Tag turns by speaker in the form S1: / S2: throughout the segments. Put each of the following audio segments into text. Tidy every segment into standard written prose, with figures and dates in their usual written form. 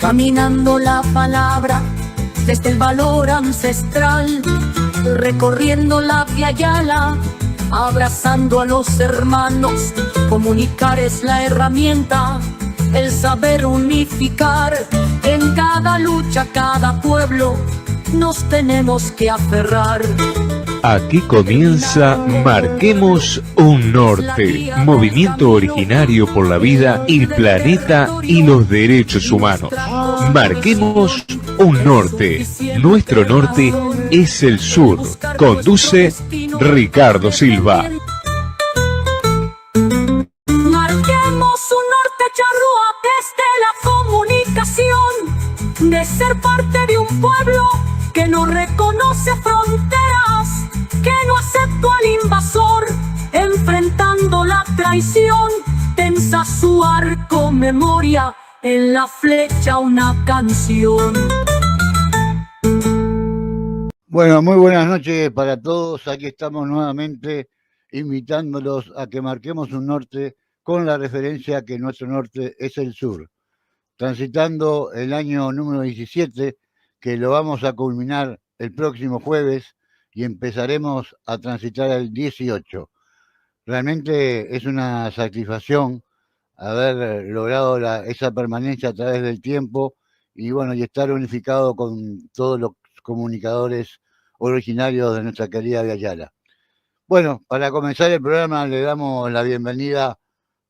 S1: caminando la palabra desde el valor ancestral, recorriendo la Via Yala, abrazando a los hermanos. Comunicar es la herramienta, el saber unificar. En cada lucha, cada pueblo, nos tenemos que aferrar.
S2: Aquí comienza Marquemos un Norte, movimiento originario por la vida, el planeta y los derechos humanos. Marquemos un Norte, nuestro norte es el sur. Conduce Ricardo Silva.
S1: Marquemos un norte charrúa desde la comunicación, de ser parte de un pueblo que no reconoce fronteras, que no aceptó al invasor, enfrentando la traición. Tensa su arco memoria, en la flecha una canción.
S3: Bueno, muy buenas noches para todos. Aquí estamos nuevamente invitándolos a que marquemos un norte con la referencia que nuestro norte es el sur. Transitando el año número 17, que lo vamos a culminar el próximo jueves y empezaremos a transitar el 18. Realmente es una satisfacción haber logrado esa permanencia a través del tiempo y bueno, y estar unificado con todos los comunicadores originarios de nuestra querida Via Yala. Bueno, para comenzar el programa le damos la bienvenida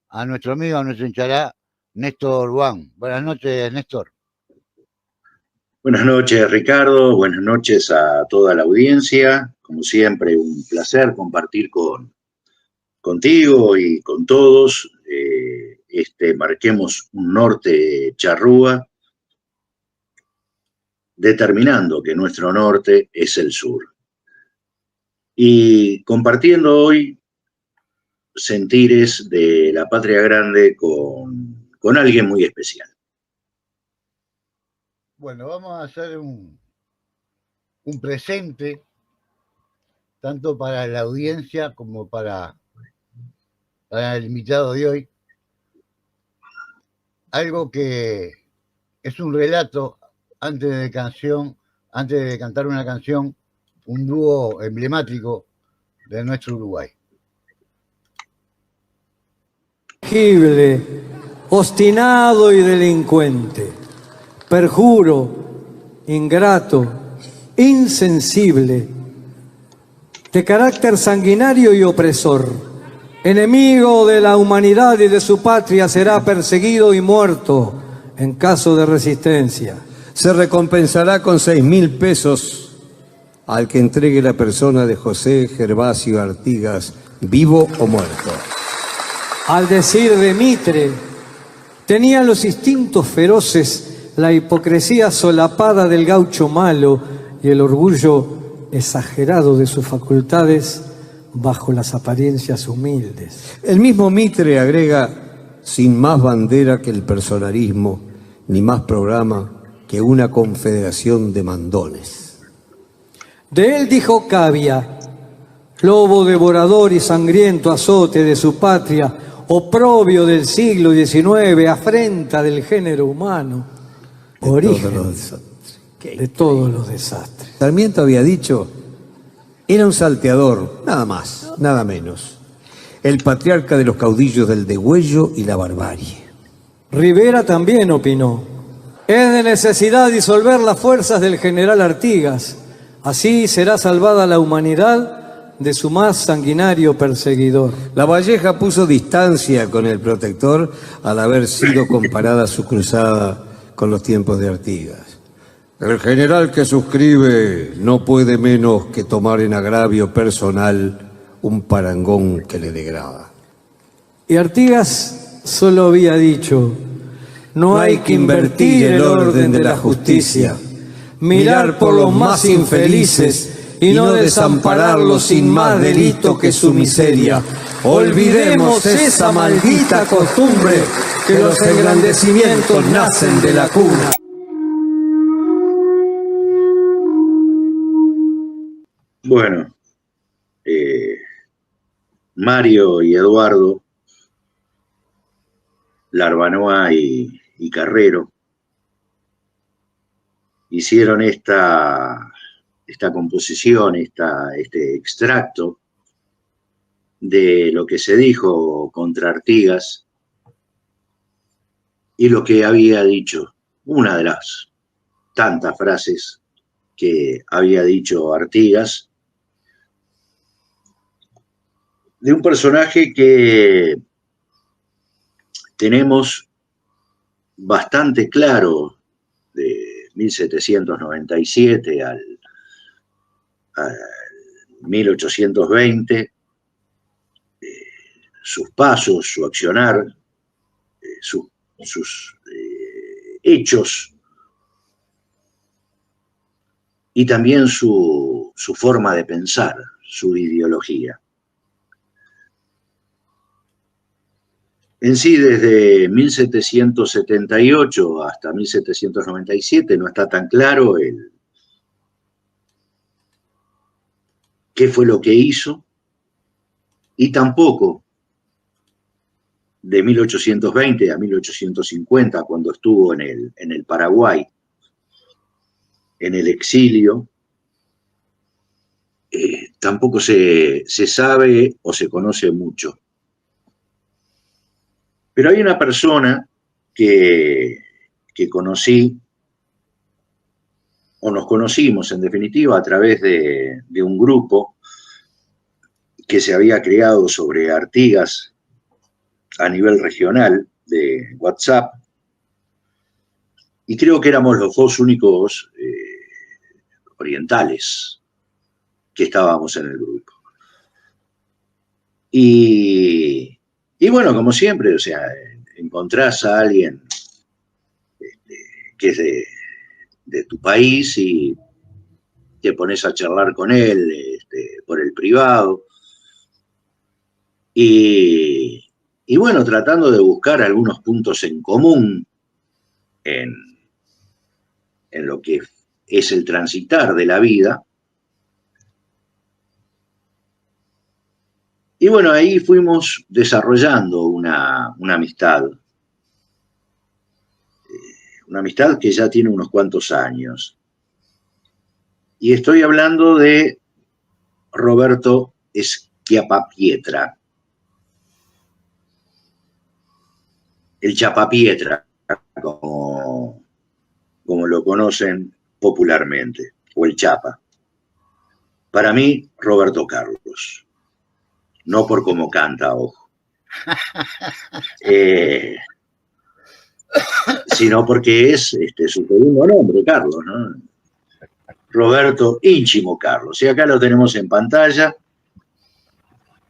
S3: a nuestro amigo, a nuestro hinchará, Néstor Juan. Buenas noches, Néstor.
S4: Buenas noches, Ricardo. Buenas noches a toda la audiencia. Como siempre, un placer compartir contigo y con todos Marquemos un Norte charrúa, determinando que nuestro norte es el sur. Y compartiendo hoy sentires de la Patria Grande con alguien muy especial.
S3: Bueno, vamos a hacer un presente, tanto para la audiencia como para el invitado de hoy. Algo que es un relato antes de cantar una canción, un dúo emblemático de nuestro Uruguay.
S5: Obstinado y delincuente, perjuro, ingrato, insensible, de carácter sanguinario y opresor, enemigo de la humanidad y de su patria, será perseguido y muerto en caso de resistencia.
S6: Se recompensará con 6.000 pesos al que entregue la persona de José Gervasio Artigas, vivo o muerto.
S5: Al decir de Mitre, tenía los instintos feroces, la hipocresía solapada del gaucho malo y el orgullo exagerado de sus facultades bajo las apariencias humildes.
S6: El mismo Mitre agrega, sin más bandera que el personalismo, ni más programa que una confederación de mandones.
S5: De él dijo Cavia, lobo devorador y sangriento azote de su patria, oprobio del siglo XIX, afrenta del género humano, origen de todos los desastres.
S6: Sarmiento había dicho, era un salteador, nada más, nada menos. El patriarca de los caudillos del degüello y la barbarie.
S5: Rivera también opinó, es de necesidad disolver las fuerzas del general Artigas, así será salvada la humanidad de su más sanguinario perseguidor.
S6: La Valleja puso distancia con el protector al haber sido comparada su cruzada con los tiempos de Artigas. El general que suscribe no puede menos que tomar en agravio personal un parangón que le degrada.
S5: Y Artigas solo había dicho, no hay que invertir el orden de la justicia, mirar por los más infelices y no desampararlos sin más delito que su miseria. Olvidemos esa maldita costumbre que los engrandecimientos nacen de la cuna.
S4: Bueno, Mario y Eduardo, Larbanoa y Carrero, hicieron esta composición, este extracto de lo que se dijo contra Artigas y lo que había dicho, una de las tantas frases que había dicho Artigas, de un personaje que tenemos bastante claro de 1797 al 1820, sus pasos, su accionar, sus hechos y también su forma de pensar, su ideología. En sí, desde 1778 hasta 1797 no está tan claro qué fue lo que hizo, y tampoco de 1820 a 1850, cuando estuvo en el Paraguay, en el exilio, tampoco se sabe o se conoce mucho. Pero hay una persona que conocí, o nos conocimos en definitiva a través de un grupo que se había creado sobre Artigas a nivel regional de WhatsApp, y creo que éramos los dos únicos orientales que estábamos en el grupo. Y bueno, como siempre, o sea, encontrás a alguien que es de tu país y te pones a charlar con él por el privado. Y bueno, tratando de buscar algunos puntos en común en lo que es el transitar de la vida. Y bueno, ahí fuimos desarrollando una amistad. Una amistad que ya tiene unos cuantos años. Y estoy hablando de Roberto Schiappapietra. El Chapapietra, como lo conocen popularmente, o el Chapa. Para mí, Roberto Carlos. No por cómo canta, ojo. Sino porque es su segundo nombre, Carlos, ¿no? Roberto Ínchimo Carlos. Y acá lo tenemos en pantalla.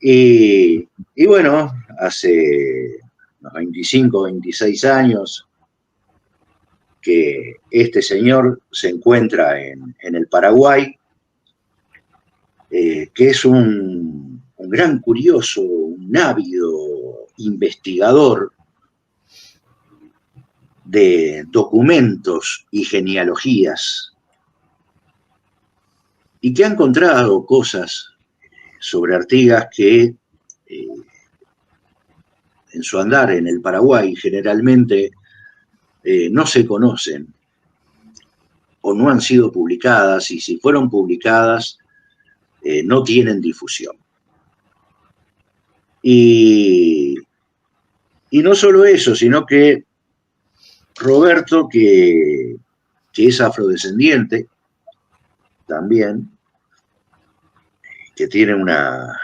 S4: Y bueno, hace unos 25, 26 años que este señor se encuentra en el Paraguay, que es un gran curioso, un ávido investigador de documentos y genealogías, y que ha encontrado cosas sobre Artigas que en su andar en el Paraguay generalmente no se conocen o no han sido publicadas, y si fueron publicadas no tienen difusión. Y no solo eso, sino que Roberto, que es afrodescendiente también, que tiene una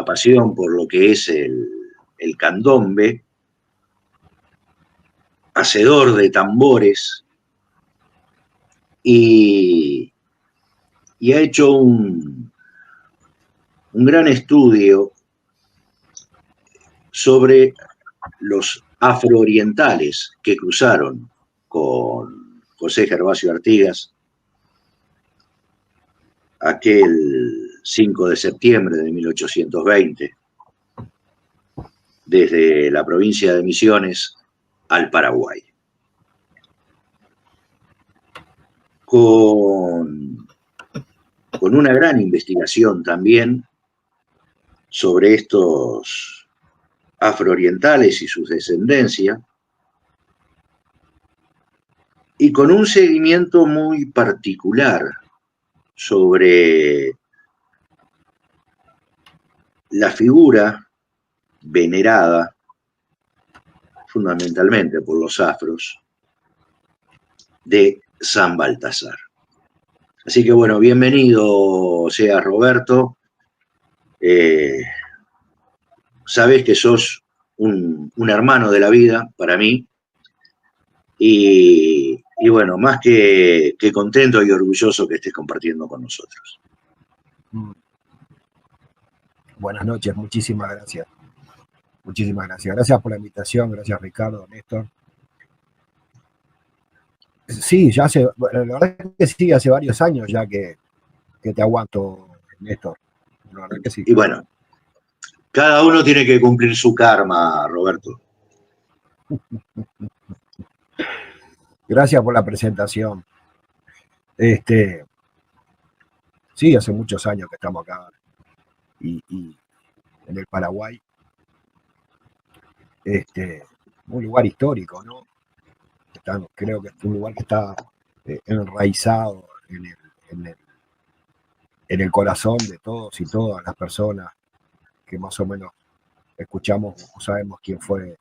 S4: pasión por lo que es el candombe, hacedor de tambores, y ha hecho un gran estudio sobre los afroorientales que cruzaron con José Gervasio Artigas aquel 5 de septiembre de 1820, desde la provincia de Misiones al Paraguay. Con una gran investigación también sobre estos afroorientales y su descendencia, y con un seguimiento muy particular sobre la figura venerada fundamentalmente por los afros de San Baltasar. Así que bueno, bienvenido sea Roberto. Sabes que sos un hermano de la vida para mí y bueno, más que contento y orgulloso que estés compartiendo con nosotros.
S7: Buenas noches, muchísimas gracias. Muchísimas gracias. Gracias por la invitación, gracias Ricardo, Néstor. Sí, ya hace, la verdad es que sí, hace varios años ya que te aguanto, Néstor. La verdad que sí.
S4: Y bueno, cada uno tiene que cumplir su karma, Roberto.
S7: Gracias por la presentación. Sí, hace muchos años que estamos acá y en el Paraguay. Un lugar histórico, ¿no? Creo que es un lugar que está enraizado en el corazón de todos y todas las personas que más o menos escuchamos o sabemos quién fue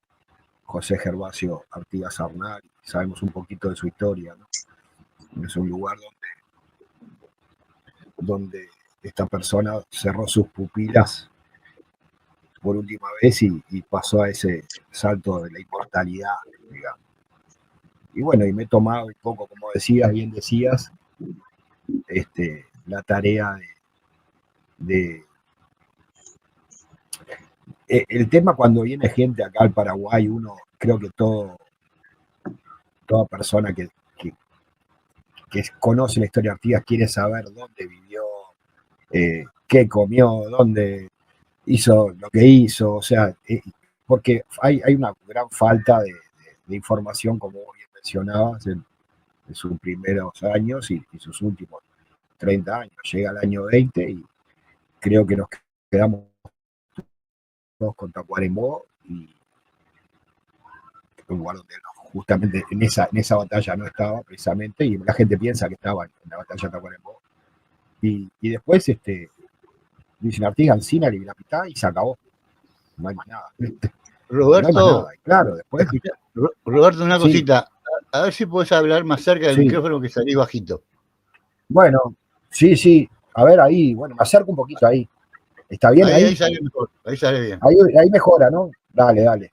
S7: José Gervasio Artigas Arnal, sabemos un poquito de su historia, ¿no? Es un lugar donde esta persona cerró sus pupilas por última vez y pasó a ese salto de la inmortalidad, digamos. Y bueno, y me he tomado un poco, como decías, bien decías, la tarea el tema cuando viene gente acá al Paraguay, uno, creo que toda persona que conoce la historia de Artigas quiere saber dónde vivió, qué comió, dónde hizo lo que hizo, o sea, porque hay una gran falta de información, como vos bien mencionabas, en sus primeros años y sus últimos 30 años. Llega el año 20 y creo que nos quedamos todos con Tacuarembó y un lugar donde justamente en esa batalla no estaba precisamente y la gente piensa que estaba en la batalla de Tacuarembó. Y después dicen Artigas, Encina, Librapitá y se acabó. No hay más nada.
S3: Roberto,
S7: no hay más nada. Y claro, después.
S3: Roberto, una
S7: Sí.
S3: cosita. A ver si puedes hablar más cerca del micrófono, que salís bajito.
S7: Bueno, sí. A ver, ahí, bueno, me acerco un poquito ahí. ¿Está bien ahí?
S3: Ahí sale mejor, ahí sale bien.
S7: Ahí mejora, ¿no? Dale.
S3: Dale.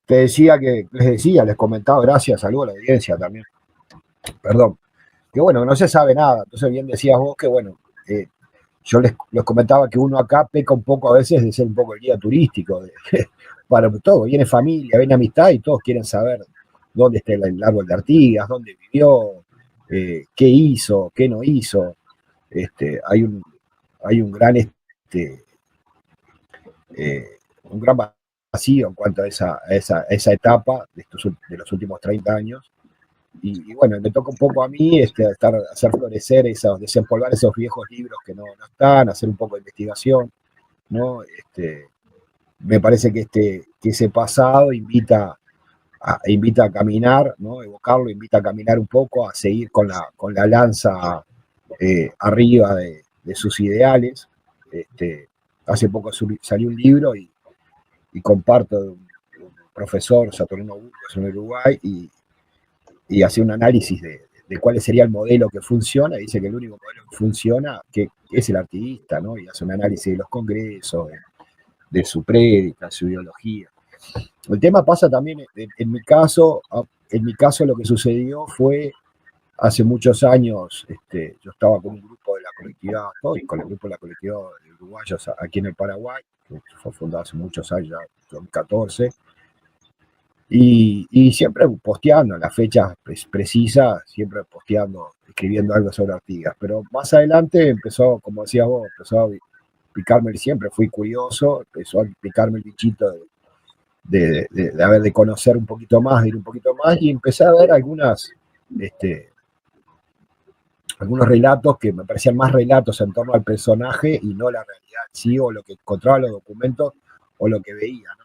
S7: Les comentaba, gracias, saludo a la audiencia también. Perdón. Que bueno, que no se sabe nada. Entonces bien decías vos que bueno, yo les comentaba que uno acá peca un poco a veces de ser un poco el guía turístico. Para todo, viene familia, viene amistad y todos quieren saber dónde está el árbol de Artigas, dónde vivió, qué hizo, qué no hizo. Hay un gran un gran vacío en cuanto a esa etapa de los últimos 30 años. Y bueno, me toca un poco a mí hacer florecer desempolvar esos viejos libros que no están, hacer un poco de investigación, ¿no? Me parece que ese pasado invita a caminar, ¿no? Evocarlo, invita a caminar un poco, a seguir con la lanza arriba de sus ideales. Hace poco salió un libro y comparto de un profesor, Saturnino Burgos, en Uruguay, y hace un análisis de cuál sería el modelo que funciona, y dice que el único modelo que funciona que es el artiguista, ¿no? Y hace un análisis de los congresos, de su prédica, su ideología. El tema pasa también, en mi caso lo que sucedió fue, hace muchos años, yo estaba con un grupo de la colectividad, con el grupo de la colectividad de uruguayos aquí en el Paraguay, que fue fundado hace muchos años, ya 2014, y siempre posteando en las fechas precisas, siempre posteando, escribiendo algo sobre Artigas. Pero más adelante empezó, como decías vos, empezó a picarme, siempre fui curioso, empezó a picarme el bichito de conocer un poquito más, de ir un poquito más, y empecé a ver algunos relatos que me parecían más relatos en torno al personaje y no la realidad en sí, o lo que encontraba en los documentos, o lo que veía, ¿no?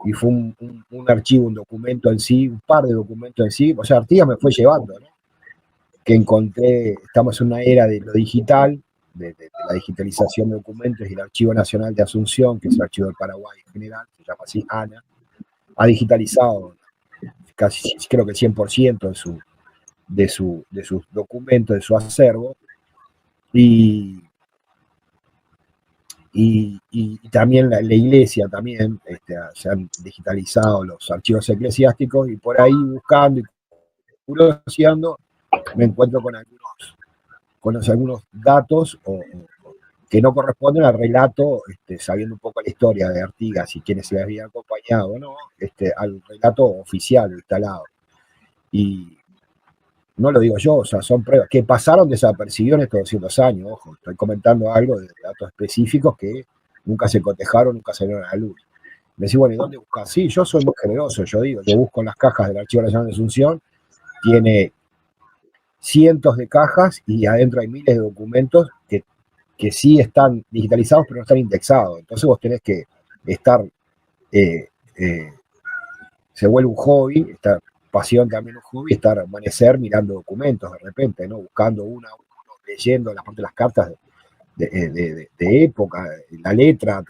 S7: y fue un archivo, un documento en sí, un par de documentos en sí. O sea, Artigas me fue llevando, ¿no? Que encontré, estamos en una era de lo digital, de la digitalización de documentos, y el Archivo Nacional de Asunción, que es el archivo del Paraguay en general, se llama así, ANA, ha digitalizado casi, creo que el 100% de sus documentos, de su acervo, y también la iglesia también, se han digitalizado los archivos eclesiásticos, y por ahí buscando y curioseando me encuentro con algunos datos que no corresponden al relato, sabiendo un poco la historia de Artigas y quienes se le habían acompañado, ¿no? Al relato oficial instalado. Y no lo digo yo, o sea, son pruebas que pasaron desapercibidos en estos 200 años. Ojo, estoy comentando algo de datos específicos que nunca se cotejaron, nunca salieron a la luz. Me decís, bueno, ¿y dónde buscas? Sí, yo soy muy generoso, yo busco en las cajas del Archivo Nacional de Asunción, tiene cientos de cajas y adentro hay miles de documentos que sí están digitalizados, pero no están indexados. Entonces vos tenés que estar, se vuelve un hobby, esta pasión también un hobby, estar amanecer mirando documentos de repente, ¿no? Buscando uno, leyendo la parte de las cartas de época, la letra,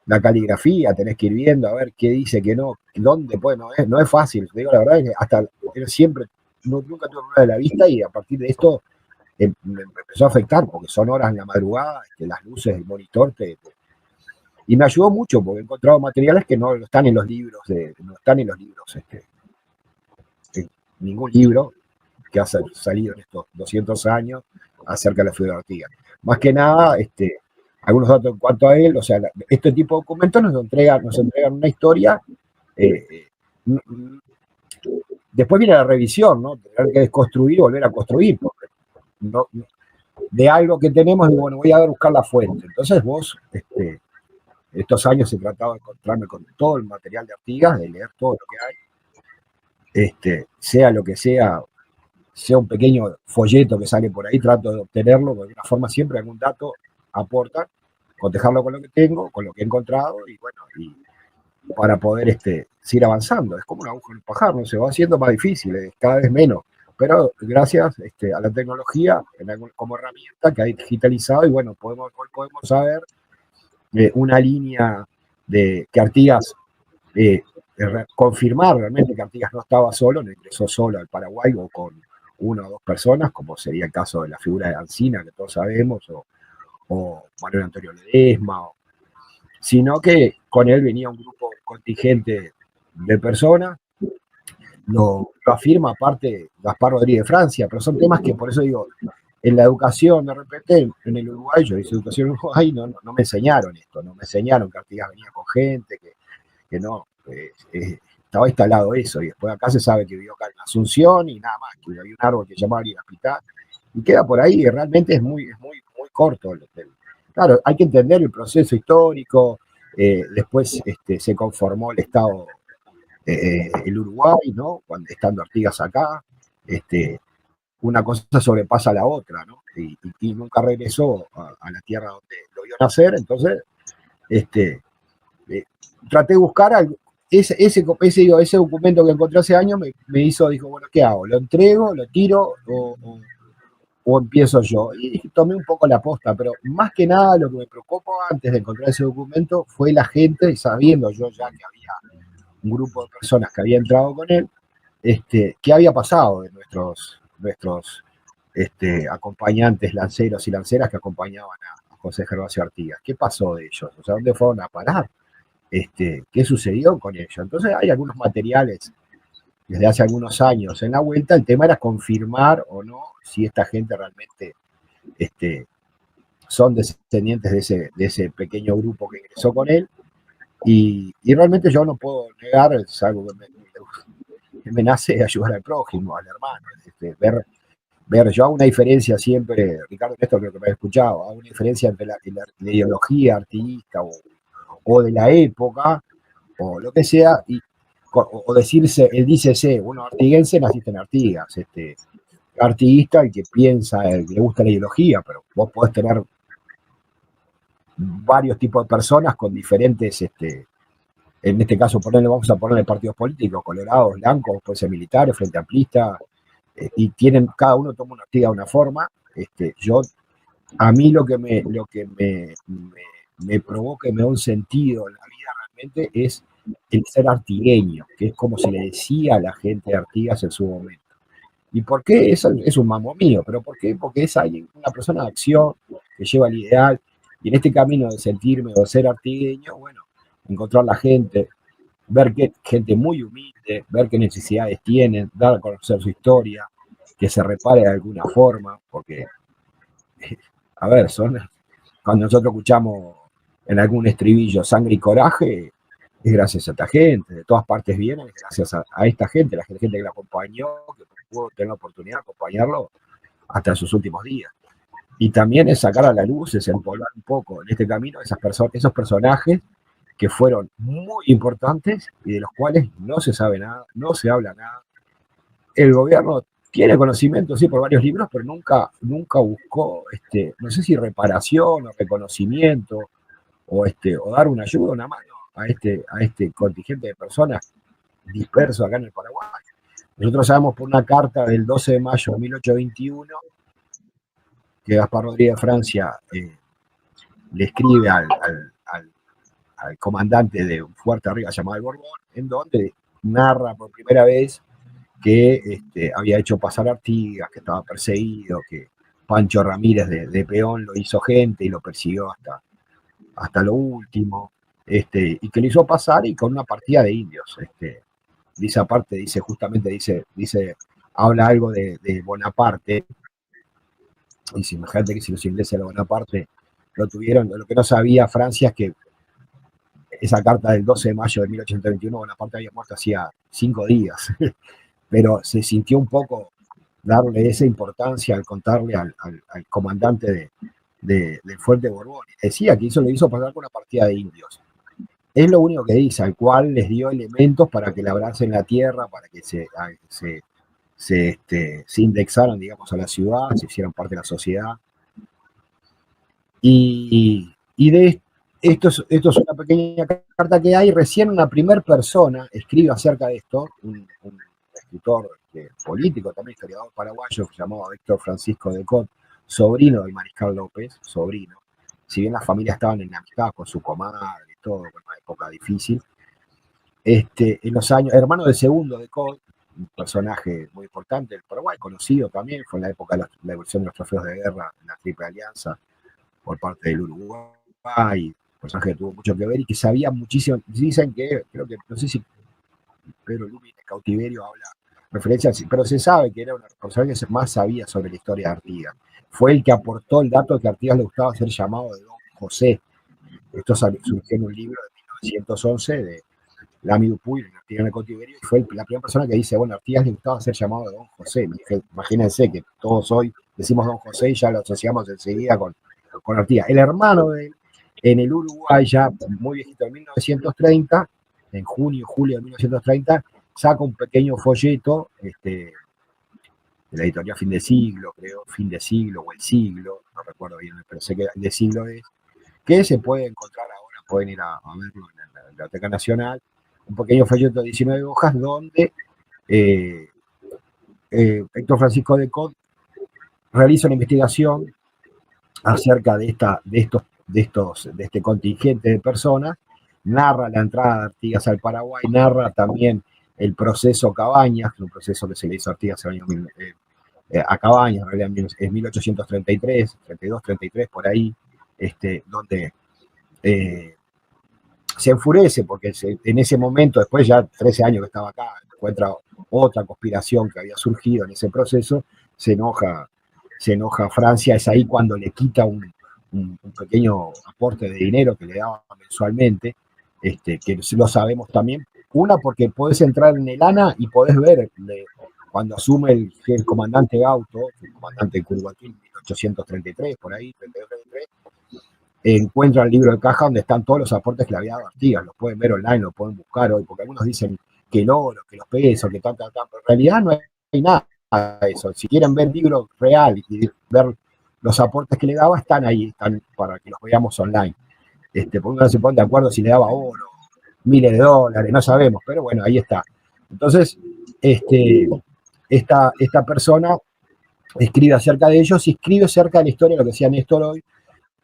S7: la caligrafía, tenés que ir viendo a ver qué dice, qué no, dónde puede, no es fácil, te digo la verdad, es que hasta siempre, nunca tuve problema de la vista, y a partir de esto me empezó a afectar, porque son horas en la madrugada, las luces del monitor, y me ayudó mucho, porque he encontrado materiales que no están en los libros, en ningún libro que ha salido en estos 200 años acerca de la figura de Artigas. Más que nada, algunos datos en cuanto a él, o sea, este tipo de documentos nos entregan una historia. Después viene la revisión, ¿no? Tener que desconstruir y volver a construir, porque de algo que tenemos, y bueno, voy a buscar la fuente. Entonces vos, estos años he tratado de encontrarme con todo el material de Artigas, de leer todo lo que hay, sea lo que sea un pequeño folleto que sale por ahí, trato de obtenerlo, de alguna forma siempre algún dato aporta, cotejarlo con lo que tengo, con lo que he encontrado, y bueno, y para poder seguir avanzando. Es como una aguja en un pajar, ¿no? Se va haciendo más difícil, cada vez menos, pero gracias a la tecnología como herramienta que ha digitalizado, y bueno, hoy podemos saber una línea de que Artigas, confirmar realmente que Artigas no estaba solo, no ingresó solo al Paraguay o con una o dos personas, como sería el caso de la figura de Ancina, que todos sabemos, o Manuel Antonio Ledesma, sino que con él venía un grupo contingente de personas. Lo afirma aparte Gaspar Rodríguez de Francia, pero son temas que, por eso digo, en la educación, de repente, en el Uruguay, yo hice educación en Uruguay, no me enseñaron esto, no me enseñaron que Artigas venía con gente, que no, estaba instalado eso, y después acá se sabe que vivió acá en Asunción, y nada más, que había un árbol que se llamaba Irapitá, y queda por ahí, y realmente es muy corto. Claro, hay que entender el proceso histórico, después se conformó el Estado, el Uruguay, ¿no? Cuando estando Artigas acá, una cosa sobrepasa a la otra, ¿no? Y nunca regresó a la tierra donde lo vio nacer. Entonces, traté de buscar algo. Ese documento que encontré hace años dijo, bueno, ¿qué hago? ¿Lo entrego, lo tiro o empiezo yo? Y tomé un poco la posta, pero más que nada lo que me preocupó antes de encontrar ese documento fue la gente, sabiendo yo ya que había un grupo de personas que había entrado con él, qué había pasado de nuestros acompañantes lanceros y lanceras que acompañaban a José Gervasio Artigas. ¿Qué pasó de ellos? O sea, ¿dónde fueron a parar? ¿Qué sucedió con ellos? Entonces hay algunos materiales desde hace algunos años en la vuelta. El tema era confirmar o no si esta gente realmente son descendientes de ese pequeño grupo que ingresó con él. Y realmente yo no puedo negar, es algo que me nace ayudar al prójimo, al hermano, ver, yo hago una diferencia siempre, Ricardo, esto creo que me has escuchado, hago una diferencia entre la ideología artiguista o de la época, o lo que sea, o decirse, él dice, bueno, artiguense, naciste en Artigas, artiguista, el que piensa, el que le gusta la ideología, pero vos podés tener varios tipos de personas con diferentes en este caso vamos a ponerle partidos políticos, colorados, blancos, pueden ser militares, frente amplistas, y tienen, cada uno toma una actividad de una forma. A mí lo que me provoca y me da un sentido en la vida realmente es el ser artigueño, que es como se le decía a la gente de Artigas en su momento. ¿Y por qué? Es un mambo mío, pero ¿por qué? Porque es alguien, una persona de acción que lleva el ideal, y en este camino de sentirme o de ser artigueño, bueno, encontrar la gente, ver que gente muy humilde, ver qué necesidades tienen, dar a conocer su historia, que se repare de alguna forma, porque, a ver, cuando nosotros escuchamos en algún estribillo sangre y coraje, es gracias a esta gente, de todas partes vienen, es gracias a esta gente, la gente que la acompañó, que pudo tener la oportunidad de acompañarlo hasta sus últimos días. Y también es sacar a la luz, es empolvar un poco en este camino esos personajes que fueron muy importantes y de los cuales no se sabe nada, no se habla nada. El gobierno tiene conocimiento, sí, por varios libros, pero nunca buscó, no sé si reparación o reconocimiento o dar una ayuda, una mano a este contingente de personas dispersos acá en el Paraguay. Nosotros sabemos por una carta del 12 de mayo de 1821 que Gaspar Rodríguez de Francia le escribe al comandante de un fuerte arriba llamado el Borbón, en donde narra por primera vez que había hecho pasar Artigas, que estaba perseguido, que Pancho Ramírez de peón lo hizo gente y lo persiguió hasta lo último, y que lo hizo pasar y con una partida de indios. Dice aparte, habla algo de Bonaparte, y si imagínate que si los ingleses de Bonaparte lo tuvieron, lo que no sabía Francia es que esa carta del 12 de mayo de 1821, Bonaparte había muerto hacía 5 días, pero se sintió un poco darle esa importancia al contarle al comandante del fuerte Borbón. Decía que eso le hizo pasar con una partida de indios. Es lo único que dice, al cual les dio elementos para que labrasen la tierra, para que se indexaran, digamos, a la ciudad, se hicieran parte de la sociedad. Y de esto es una pequeña carta que hay. Recién una primera persona escribe acerca de esto, un escritor político, también historiador paraguayo, llamado Víctor Francisco de Cot, sobrino del Mariscal López, sobrino. Si bien las familias estaban en amistad con su comadre y todo, en una época difícil, en los años, hermano del segundo de Cot, un personaje muy importante del Paraguay, conocido también, fue en la época de la evolución de los trofeos de guerra en la Triple Alianza por parte del Uruguay, personaje que tuvo mucho que ver y que sabía muchísimo. Dicen que, creo que, no sé si Pedro Lumi de Cautiverio habla referencias, pero se sabe que era una persona que más sabía sobre la historia de Artigas. Fue el que aportó el dato de que a Artigas le gustaba ser llamado de Don José. Esto surgió en un libro de 1911 de Lamy Dupuy, Artigas en el Cautiverio, y fue la primera persona que dice, bueno, a Artigas le gustaba ser llamado de Don José. Imagínense que todos hoy decimos Don José y ya lo asociamos enseguida con Artigas. El hermano de él, en el Uruguay, ya muy viejito, en 1930, en junio, julio de 1930, saca un pequeño folleto de la editorial Fin de Siglo, creo, Fin de Siglo o El Siglo, no recuerdo bien, pero sé que de Siglo es, que se puede encontrar ahora, pueden ir a verlo en la Biblioteca Nacional, un pequeño folleto de 19 hojas donde Héctor Francisco de Cot realiza una investigación acerca de este contingente de personas, narra la entrada de Artigas al Paraguay, narra también el proceso Cabañas, que es un proceso que se le hizo a Artigas a Cabañas, en realidad en 1833, 32, 33, por ahí, donde se enfurece porque en ese momento, después ya 13 años que estaba acá, encuentra otra conspiración que había surgido en ese proceso, se enoja Francia, es ahí cuando le quita un pequeño aporte de dinero que le daba mensualmente, que lo sabemos también. Una, porque podés entrar en el ANA y podés ver cuando asume el comandante Gauto, el comandante de Curiguatín, 1833, por ahí, 32, 33, encuentra el libro de caja donde están todos los aportes que le había dado Artigas. Los pueden ver online, los pueden buscar hoy, porque algunos dicen que el oro, que los pesos, que tanto, pero en realidad no hay nada de eso. Si quieren ver el libro real y ver los aportes que le daba, están ahí, están para que los veamos online. Porque uno no se pone de acuerdo si le daba oro miles de dólares, no sabemos, pero bueno, ahí está. Entonces, esta persona escribe acerca de ellos y escribe acerca de la historia, lo que decía Néstor hoy,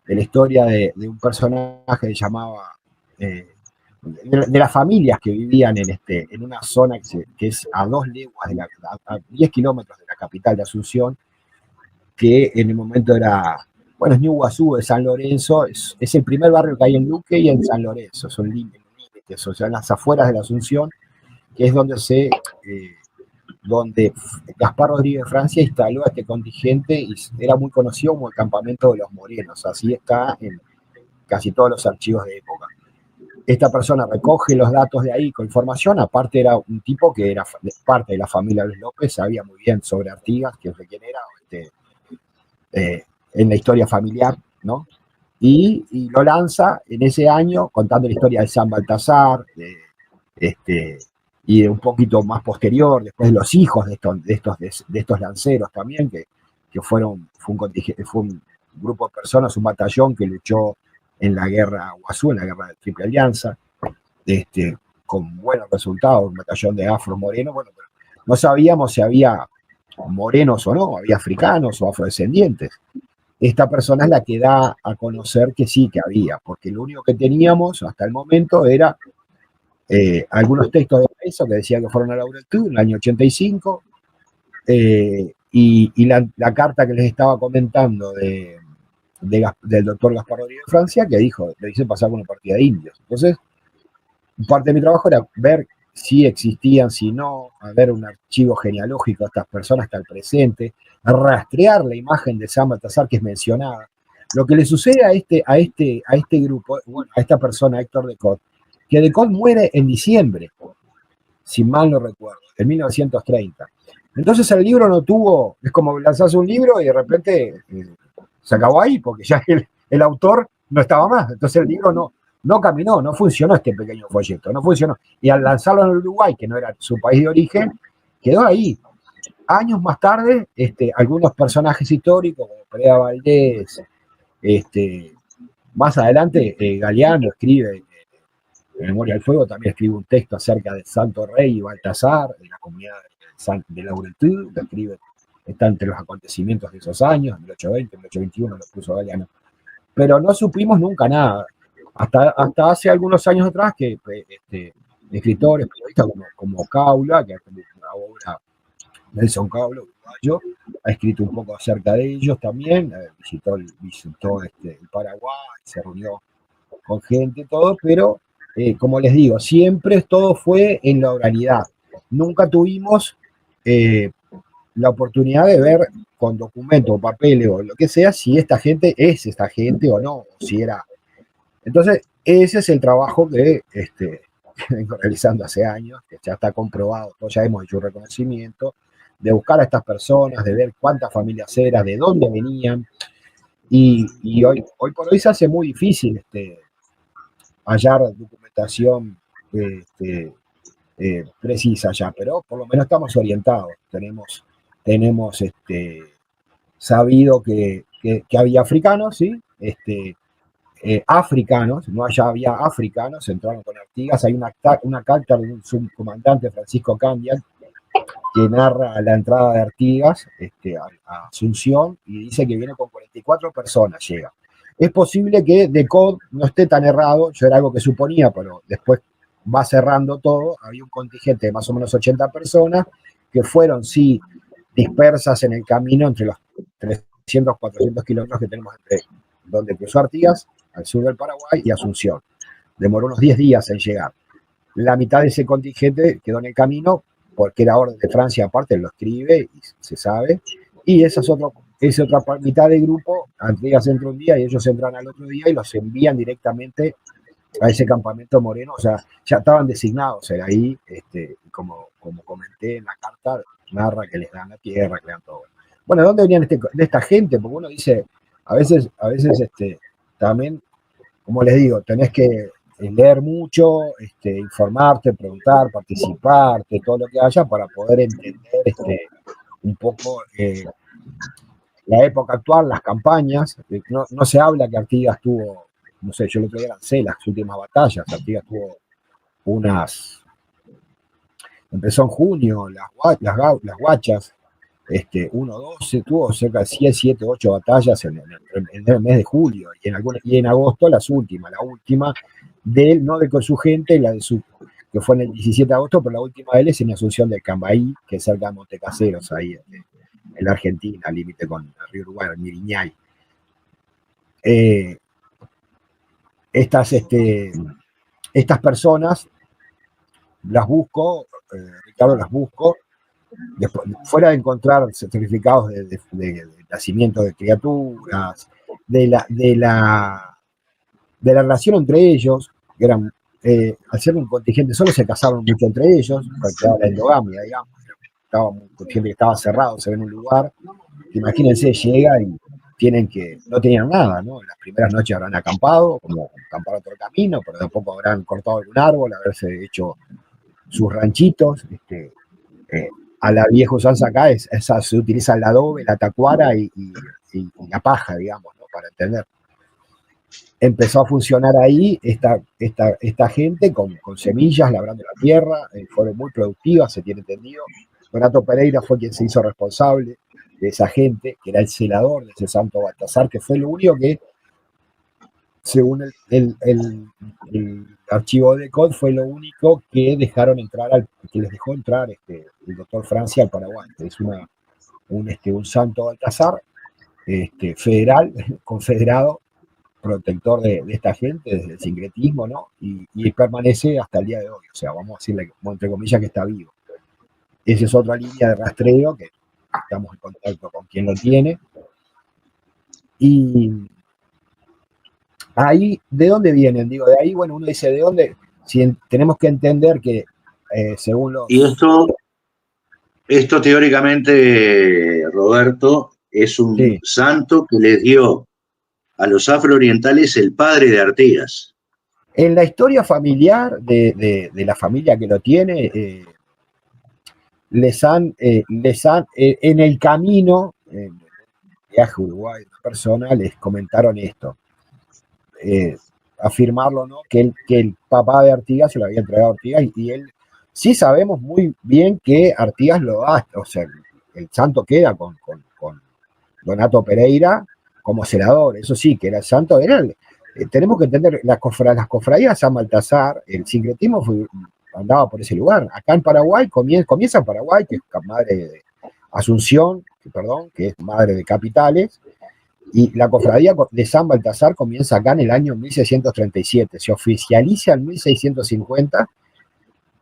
S7: de la historia de un personaje que llamaba, de las familias que vivían en una zona que es a 2 leguas, a 10 kilómetros de la capital de Asunción, que en el momento era, bueno, es Ñuguazú de San Lorenzo, es el primer barrio que hay en Luque y en San Lorenzo, son límites, o sea, en las afueras de la Asunción, que es donde Gaspar Rodríguez Francia instaló a este contingente y era muy conocido como el campamento de los morenos, así está en casi todos los archivos de época. Esta persona recoge los datos de ahí con información, aparte era un tipo que era parte de la familia Luis López, sabía muy bien sobre Artigas, que es de quién era, en la historia familiar, ¿no? Y lo lanza en ese año contando la historia de San Baltasar, y de un poquito más posterior, después de los hijos de estos lanceros también, que fue un grupo de personas, un batallón que luchó en la guerra Guazú, en la guerra de Triple Alianza, con buenos resultados, un batallón de afro morenos, bueno, pero no sabíamos si había morenos o no, había africanos o afrodescendientes. Esta persona es la que da a conocer que sí, que había, porque lo único que teníamos hasta el momento era algunos textos de eso que decían que fueron a Laurentú en el año 85, y la carta que les estaba comentando del doctor Gaspar Rodríguez de Francia, que dijo, le hice pasar por una partida de indios. Entonces, parte de mi trabajo era ver si existían, si no, a ver un archivo genealógico de estas personas hasta el presente, rastrear la imagen de San Baltasar que es mencionada. Lo que le sucede a este grupo, bueno, a esta persona, Héctor Decot, que Decot muere en diciembre, si mal no recuerdo, en 1930. Entonces el libro no tuvo, es como lanzarse un libro y de repente se acabó ahí, porque ya el autor no estaba más. Entonces el libro no caminó, no funcionó este pequeño folleto, no funcionó. Y al lanzarlo en Uruguay, que no era su país de origen, quedó ahí. Años más tarde, algunos personajes históricos, como Perea Valdés, más adelante Galeano escribe, en Memoria del Fuego también escribe un texto acerca de Santo Rey y Baltasar, de la comunidad de Laurentú, lo escribe, está entre los acontecimientos de esos años, 1820, 1821 lo puso Galeano. Pero no supimos nunca nada. Hasta hace algunos años atrás que escritores, periodistas como Caula, que es una obra, Nelson Caula, uruguayo, ha escrito un poco acerca de ellos también, visitó el Paraguay, se reunió con gente, todo, pero como les digo, siempre todo fue en la oralidad. Nunca tuvimos la oportunidad de ver con documento o papeles o lo que sea si esta gente es esta gente o no, o si era. Entonces, ese es el trabajo que vengo realizando hace años, que ya está comprobado, todos ya hemos hecho un reconocimiento, de buscar a estas personas, de ver cuántas familias eran, de dónde venían, y hoy por hoy se hace muy difícil hallar documentación precisa ya, pero por lo menos estamos orientados, tenemos sabido que había africanos, ¿sí? Africanos, no allá había africanos, entraron con Artigas, hay una carta de un subcomandante, Francisco Candia, que narra la entrada de Artigas a Asunción y dice que viene con 44 personas, llega. Es posible que Decot no esté tan errado, yo era algo que suponía, pero después va cerrando todo, había un contingente de más o menos 80 personas que fueron, sí, dispersas en el camino entre los 300, 400 kilómetros que tenemos entre donde cruzó Artigas, al sur del Paraguay, y Asunción. Demoró unos 10 días en llegar. La mitad de ese contingente quedó en el camino porque era orden de Francia, aparte lo escribe y se sabe, y esa otra mitad del grupo, Artigas entra un día y ellos entran al otro día y los envían directamente a ese campamento moreno, o sea, ya estaban designados, era ahí, como comenté en la carta, narra que les dan la tierra, que le dan todo. Bueno, ¿de dónde venían de esta gente? Porque uno dice, a veces también, como les digo, tenés que leer mucho, informarte, preguntar, participar, todo lo que haya para poder entender un poco la época actual, las campañas. No se habla que Artigas tuvo, no sé, yo el otro día lancé las últimas batallas, Artigas tuvo empezó en junio, las guachas, 1-12, tuvo cerca de 7, 8 batallas en el mes de julio, y en agosto la última no de con su gente, que fue en el 17 de agosto, pero la última de él es en Asunción del Cambaí, que es cerca de Montecaseros, ahí en la Argentina, límite con el río Uruguay, el Miriñay. Estas personas las busco, Ricardo, después, fuera de encontrar certificados de nacimiento de criaturas, de la relación entre ellos, que eran, al ser un contingente solo se casaron mucho entre ellos, porque la endogamia, digamos, estaba un contingente que estaba cerrado, se ve en un lugar, imagínense, llega y no tenían nada, ¿no? En las primeras noches habrán acampado, como acamparon otro camino, pero tampoco habrán cortado algún árbol, haberse hecho sus ranchitos. A la vieja usanza acá se utiliza el adobe, la tacuara y la paja, digamos, ¿no? Para entender. Empezó a funcionar ahí esta gente con semillas, labrando la tierra, fueron muy productivas, se tiene entendido. Donato Pereira fue quien se hizo responsable de esa gente, que era el celador de ese santo Baltasar, que fue lo único que, según el archivo de COD, fue lo único que dejaron entrar, que les dejó entrar el doctor Francia al Paraguay. Es un santo Baltasar, federal, confederado, protector de esta gente desde el sincretismo, ¿no? Y permanece hasta el día de hoy, o sea, vamos a decirle, entre comillas, que está vivo. Esa es otra línea de rastreo que estamos en contacto con quien lo tiene. Y ahí, ¿de dónde vienen? Digo, de ahí, bueno, uno dice, ¿de dónde? Si tenemos que entender que, según los...
S4: Y esto teóricamente, Roberto, es un santo que les dio a los afroorientales el padre de Artigas.
S7: En la historia familiar de la familia que lo tiene, en el camino, en viaje a Uruguay, una persona les comentaron esto, afirmarlo, ¿no? Que el papá de Artigas se lo había entregado a Artigas, y él, sí sabemos muy bien que Artigas lo da, o sea, el santo queda con Donato Pereira como celador, eso sí, que era el santo, tenemos que entender, las cofradías de San Baltasar, el sincretismo andaba por ese lugar. Acá en Paraguay, comienza en Paraguay, que es madre de Asunción, que es madre de Capitales, y la cofradía de San Baltasar comienza acá en el año 1637, se oficializa en 1650,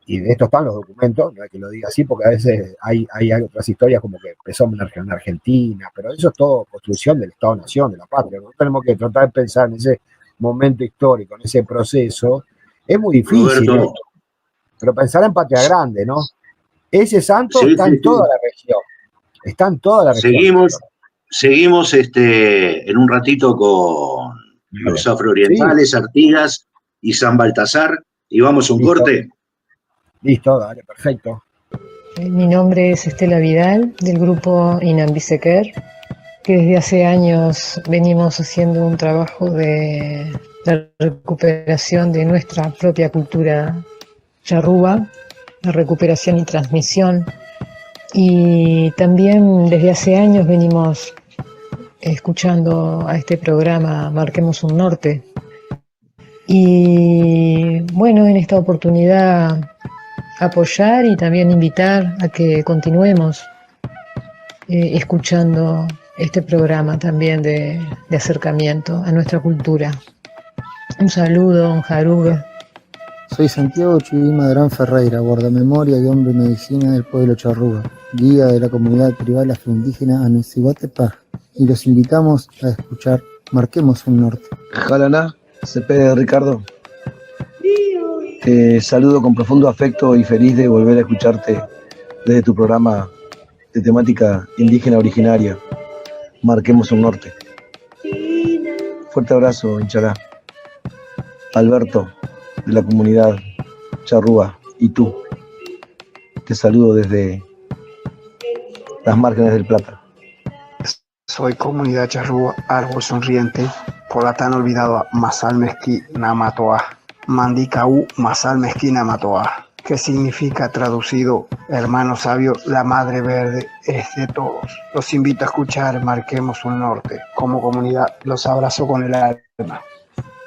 S7: y de esto están los documentos, no hay que lo diga así, porque a veces hay otras historias como que empezó en Argentina, pero eso es todo construcción del Estado-Nación, de la patria. Nosotros tenemos que tratar de pensar en ese momento histórico, en ese proceso. Es muy difícil,
S4: Roberto,
S7: ¿no? Pero pensar en Patria Grande, ¿no? Ese santo está en toda la región. Está en toda la región.
S4: Seguimos en un ratito con los afroorientales, Artigas y San Baltasar, y vamos a un corte.
S7: Listo, dale, perfecto.
S8: Mi nombre es Estela Vidal, del grupo Inambisequer, que desde hace años venimos haciendo un trabajo de la recuperación de nuestra propia cultura charrúa, la recuperación y transmisión. Y también desde hace años venimos escuchando a este programa Marquemos un Norte. Y bueno, en esta oportunidad apoyar y también invitar a que continuemos escuchando este programa también de acercamiento a nuestra cultura. Un saludo, un jaruga.
S9: Soy Santiago Chivima Gran Ferreira, guardamemoria y hombre de medicina del pueblo charrúa, guía de la comunidad tribal afroindígena Anuncihuatepa, y los invitamos a escuchar Marquemos un Norte.
S10: Jalaná, Cepeda Ricardo. Te saludo con profundo afecto y feliz de volver a escucharte desde tu programa de temática indígena originaria, Marquemos un Norte. Fuerte abrazo, Inchalá. Alberto, de la comunidad charrúa, y tú. Te saludo desde las márgenes del Plata.
S11: Soy comunidad charrúa, árbol sonriente, por la tan olvidada Masal Mezqui Namatoa. Mandicaú Masal Mezquina Matoa, que significa traducido hermano sabio, la madre verde es de todos. Los invito a escuchar Marquemos un Norte. Como comunidad los abrazo con el alma.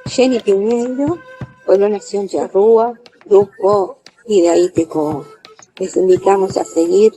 S12: Jenny Piñeiro, Pueblo Nación Charrúa, Grupo Idaíteco. Les invitamos a seguir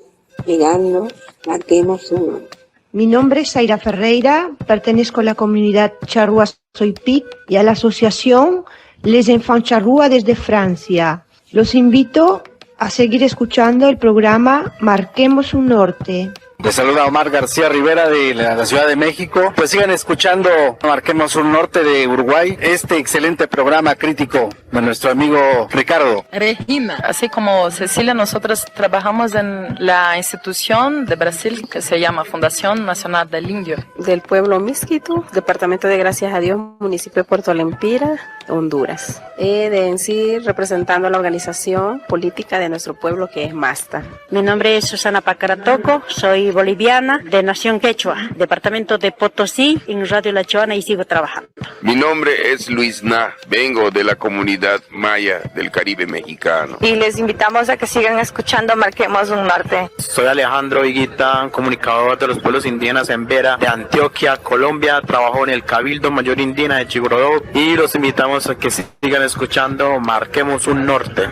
S12: mirando Marquemos un Norte.
S13: Mi nombre es Zaira Ferreira, pertenezco a la comunidad Charrúa Soy Pic y a la asociación Les Enfants Charrúa desde Francia. Los invito a seguir escuchando el programa Marquemos un Norte.
S14: Les saluda Omar García Rivera de la Ciudad de México. Pues sigan escuchando Marquemos un Norte de Uruguay, este excelente programa crítico de nuestro amigo Ricardo.
S15: Regina, así como Cecilia, nosotros trabajamos en la institución de Brasil que se llama Fundación Nacional del Indio.
S16: Del pueblo Misquito, departamento de Gracias a Dios, municipio de Puerto Lempira, Honduras. En sí representando a la organización política de nuestro pueblo que es MASTA.
S17: Mi nombre es Susana Pacaratoco, soy boliviana de Nación Quechua, departamento de Potosí, en Radio La Choana y sigo trabajando.
S18: Mi nombre es Luis Na, vengo de la comunidad maya del Caribe mexicano.
S19: Y les invitamos a que sigan escuchando Marquemos un Norte.
S20: Soy Alejandro Higuita, comunicador de los pueblos indígenas en Vera, de Antioquia, Colombia. Trabajo en el Cabildo Mayor Indígena de Chigorodó y los invitamos a que sigan escuchando Marquemos un Norte.